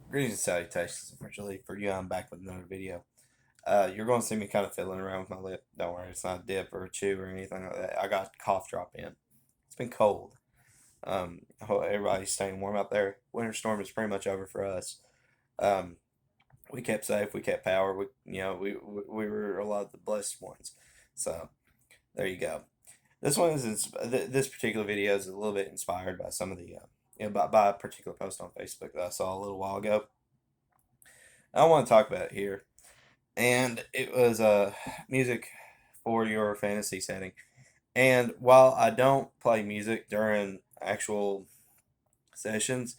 Greetings and salutations, officially for you. I'm back with another video. You're going to see me kind of fiddling around with my lip. Don't worry, it's not a dip or a chew or anything like that. I got a cough drop in. It's been cold. I hope everybody's staying warm out there. Winter storm is pretty much over for us. Um, we kept safe. We kept power. We were a lot of the blessed ones. So there you go. This particular video is a little bit inspired by some of the by a particular post on Facebook that I saw a little while ago. I want to talk about it here, and it was music for your fantasy setting. And while I don't play music during actual sessions,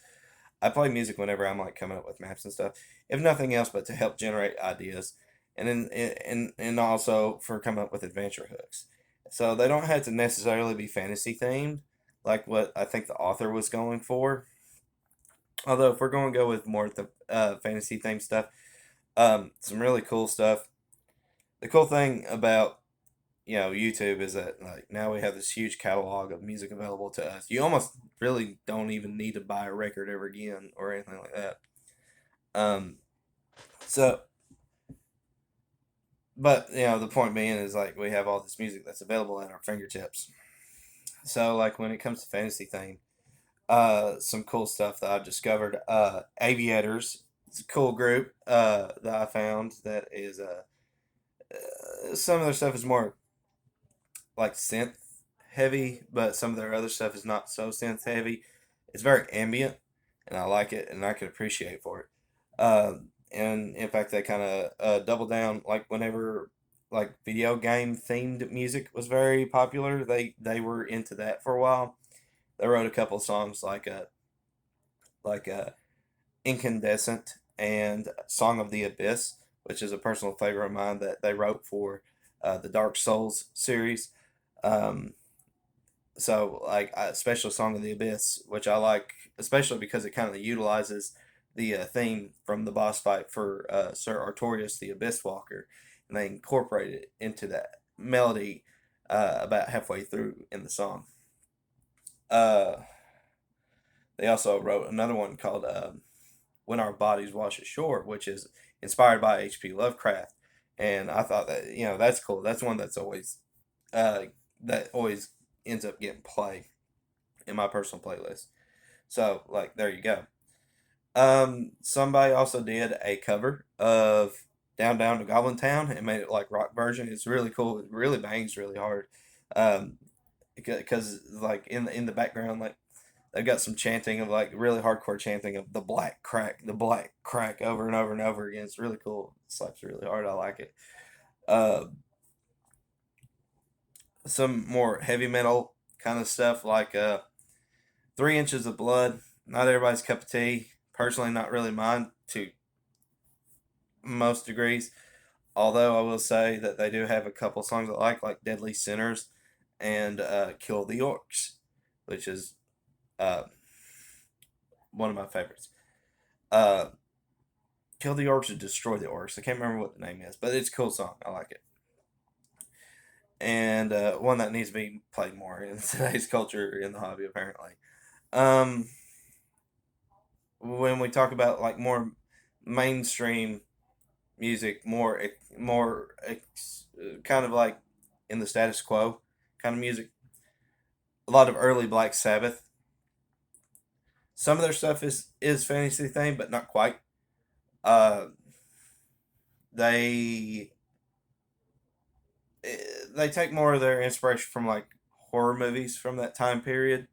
I play music whenever I'm like coming up with maps and stuff. If nothing else, but to help generate ideas, and also for coming up with adventure hooks. So they don't have to necessarily be fantasy themed, like what I think the author was going for. Although if we're going to go with more of the fantasy themed stuff, some really cool stuff. The cool thing about YouTube is that like now we have this huge catalog of music available to us. You almost really don't even need to buy a record ever again or anything like that. Um, so, but the point being is like we have all this music that's available at our fingertips. So like when it comes to fantasy theme, some cool stuff that I've discovered. Aviators, it's a cool group that I found that is some of their stuff is more like synth heavy, but some of their other stuff is not so synth heavy. It's very ambient, and I like it, and I can appreciate for it. And in fact, they kind of double down like whenever like video game themed music was very popular. They were into that for a while. They wrote a couple of songs like Incandescent and Song of the Abyss, which is a personal favorite of mine that they wrote for the Dark Souls series. Um, so like especially Song of the Abyss, which I like, especially because it kind of utilizes the theme from the boss fight for Sir Artorias the Abyss Walker, and they incorporate it into that melody about halfway through in the song. Uh, they also wrote another one called "When Our Bodies Wash Ashore," which is inspired by H.P. Lovecraft, and I thought that that's cool. That's one uh, that always ends up getting played in my personal playlist. So like there you go. Somebody also did a cover of Down Down to Goblin Town and made it like rock version. It's really cool. It really bangs really hard. Um, because like in the background, like they've got some chanting of like really hardcore chanting of the black crack over and over and over again. It's really cool. It slaps really hard. I like it. Uh, some more heavy metal kind of stuff like 3 Inches of Blood. Not everybody's cup of tea. Personally, not really mine to most degrees. Although I will say that they do have a couple songs I like Deadly Sinners and Kill the Orcs, which is uh, one of my favorites. Uh, Kill the Orcs or Destroy the Orcs. I can't remember what the name is, but it's a cool song. I like it. And one that needs to be played more in today's culture in the hobby, apparently. Um, when we talk about like more mainstream music, kind of like in the status quo kind of music. A lot of early Black Sabbath. Some of their stuff is fantasy themed, but not quite. Uh, they they take more of their inspiration from like horror movies from that time period,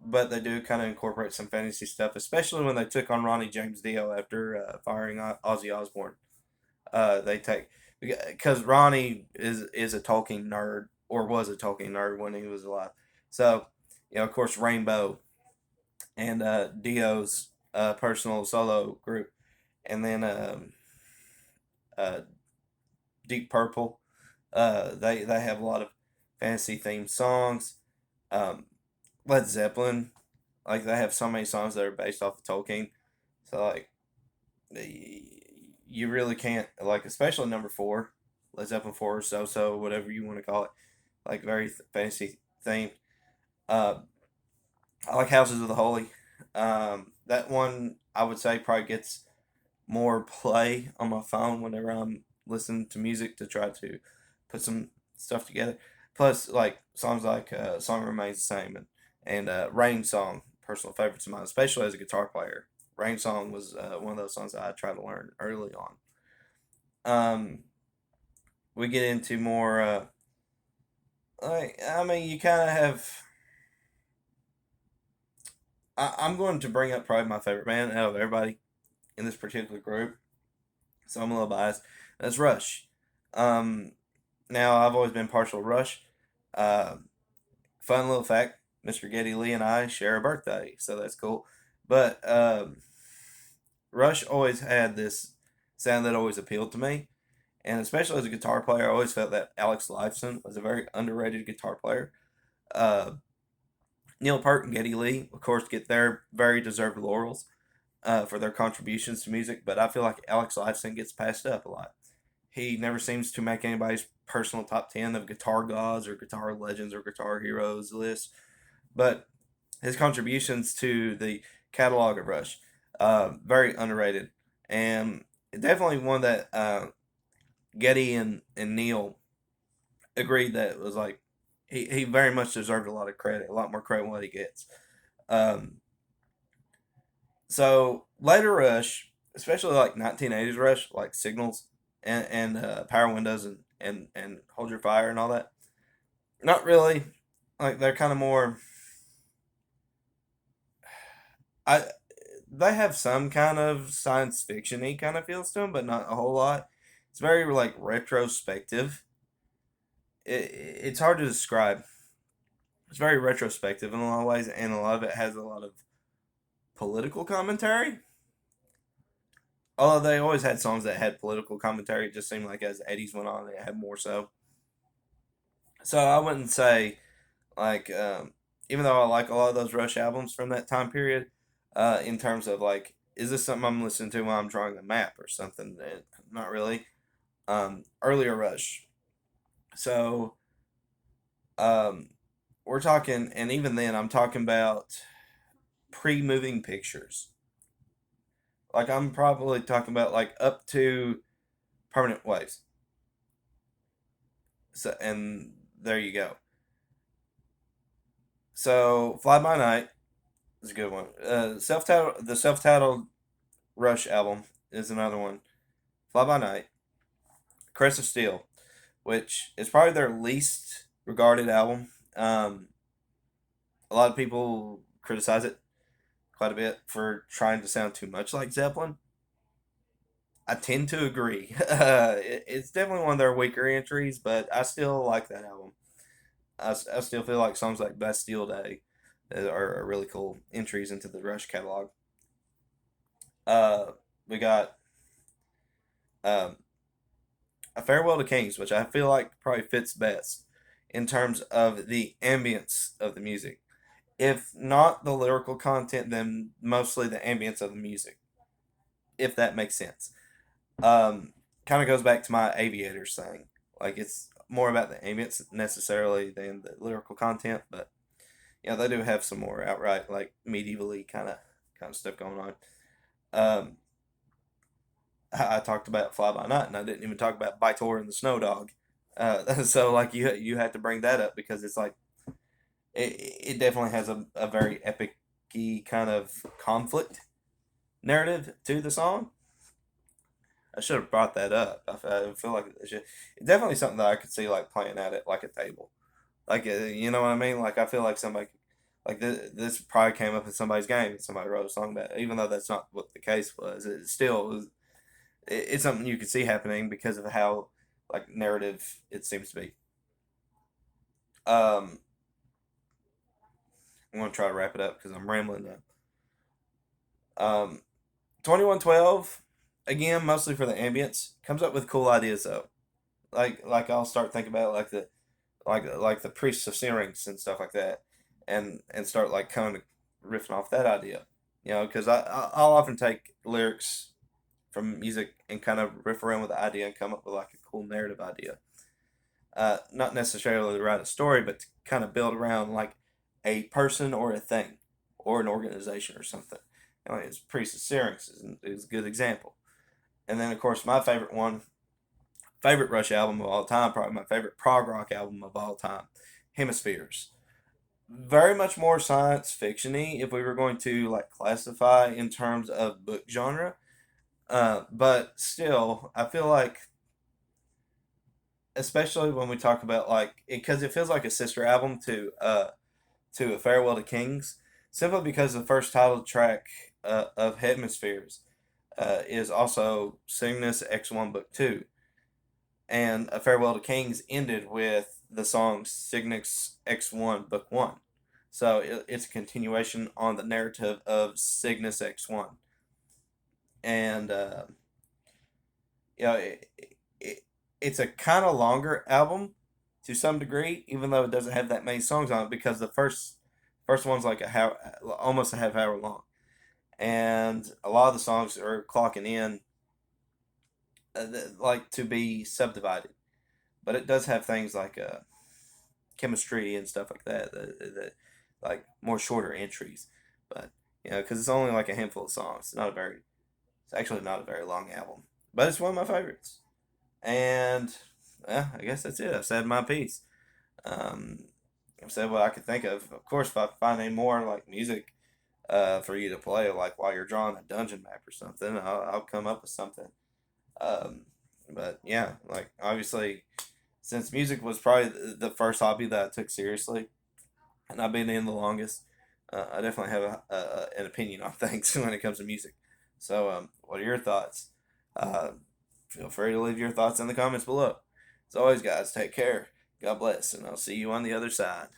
but they do kind of incorporate some fantasy stuff, especially when they took on Ronnie James Dio after firing Ozzy Osbourne. They take because Ronnie is a Tolkien nerd or was a Tolkien nerd when he was alive. So of course, Rainbow and Dio's personal solo group, and then uh, Deep Purple. They have a lot of fantasy themed songs. Um, Led Zeppelin, like they have so many songs that are based off of Tolkien. So like you really can't like, especially number four, Led Zeppelin four, so whatever you want to call it, like very fantasy themed. Uh, I like Houses of the Holy. that one I would say probably gets more play on my phone whenever I'm listening to music to try to put some stuff together. Plus, like songs like "Song Remains the Same" and "Rain Song," personal favorites of mine, especially as a guitar player. "Rain Song" was one of those songs that I tried to learn early on. Um, we get into more. Like I mean, you kind of have. I'm going to bring up probably my favorite band out of everybody in this particular group, so I'm a little biased. That's Rush. Um, Now I've always been partial to Rush. Uh, Fun little fact: Mr. Geddy Lee and I share a birthday, so that's cool. But Rush always had this sound that always appealed to me, and especially as a guitar player, I always felt that Alex Lifeson was a very underrated guitar player. Uh, Neil Peart and Geddy Lee, of course, get their very deserved laurels for their contributions to music, but I feel like Alex Lifeson gets passed up a lot. He never seems to make anybody's personal top 10 of guitar gods or guitar legends or guitar heroes list, but his contributions to the catalog of Rush, very underrated. And definitely one that Geddy and Neil agreed that was like, he very much deserved a lot of credit, a lot more credit than what he gets. Um, So later Rush, especially like 1980s Rush, like Signals and Power Windows and Hold Your Fire and all that. Not really. Like they're kind of more. I They have some kind of science fiction-y kind of feels to them, but not a whole lot. It's very like retrospective. It's hard to describe. It's very retrospective in a lot of ways, and a lot of it has a lot of political commentary. Although they always had songs that had political commentary, it just seemed like as the 80s went on, it had more so. So I wouldn't say, like, even though I like a lot of those Rush albums from that time period, in terms of, like, is this something I'm listening to while I'm drawing a map or something? Not really. Earlier Rush. So, um, we're talking, and even then, I'm talking about pre moving pictures. Like, I'm probably talking about, like, up to Permanent Waves. So, and there you go. So Fly By Night is a good one. The self-titled Rush album is another one. Fly By Night, Crest of Steel, which is probably their least regarded album. A lot of people criticize it quite a bit for trying to sound too much like Zeppelin. I tend to agree. It's definitely one of their weaker entries, but I still like that album. I still feel like songs like Bastille Day are really cool entries into the Rush catalog. Uh, we got um, A Farewell to Kings, which I feel like probably fits best in terms of the ambience of the music. If not the lyrical content, then mostly the ambience of the music, if that makes sense. Um, Kind of goes back to my Aviators thing. Like it's more about the ambience necessarily than the lyrical content, but yeah, they do have some more outright like medievally kind of stuff going on. Um, I talked about Fly By Night, and I didn't even talk about Bytor and the Snow Dog. So like you had to bring that up because it's like it definitely has a very epic kind of conflict narrative to the song. I should have brought that up. I feel like it's definitely something that I could see like playing at it like a table. Like you know what I mean? Like I feel like somebody like this probably came up in somebody's game and somebody wrote a song about it, even though that's not what the case was. It still was it's something you could see happening because of how like narrative it seems to be. Um, I'm gonna try to wrap it up because I'm rambling now. 2112 again, mostly for the ambience, comes up with cool ideas though. Like I'll start thinking about like the priests of Syrinx and stuff like that, and start like kind of riffing off that idea. You know, because I'll often take lyrics from music and kind of riff around with the idea and come up with like a cool narrative idea. Not necessarily to write a story, but to kind of build around like a person or a thing or an organization or something. It's Priest of Syrinx is a good example. And then of course my favorite Rush album of all time, probably my favorite prog rock album of all time, Hemispheres. Very much more science fictiony if we were going to like classify in terms of book genre. But still, I feel like, especially when we talk about like, because it feels like a sister album to A Farewell to Kings, simply because the first title track of Hemispheres is also Cygnus X1 Book 2, and A Farewell to Kings ended with the song Cygnus X1 Book 1. So it's a continuation on the narrative of Cygnus X1. And, it, it's a kind of longer album to some degree, even though it doesn't have that many songs on it, because the first one's like almost a half hour long, and a lot of the songs are clocking in like to be subdivided. But it does have things like chemistry and stuff like that, like more shorter entries. But because it's only like a handful of songs, it's actually not a very long album, but it's one of my favorites. And I guess that's it. I've said my piece. Um, I've said what I could think of. Of course, if I find any more like music for you to play, like while you're drawing a dungeon map or something, I'll come up with something. Um, but yeah, like obviously, since music was probably the first hobby that I took seriously, and I've been in the longest, I definitely have an opinion on things when it comes to music. So, what are your thoughts? Uh, Feel free to leave your thoughts in the comments below. As always, guys, take care. God bless, and I'll see you on the other side.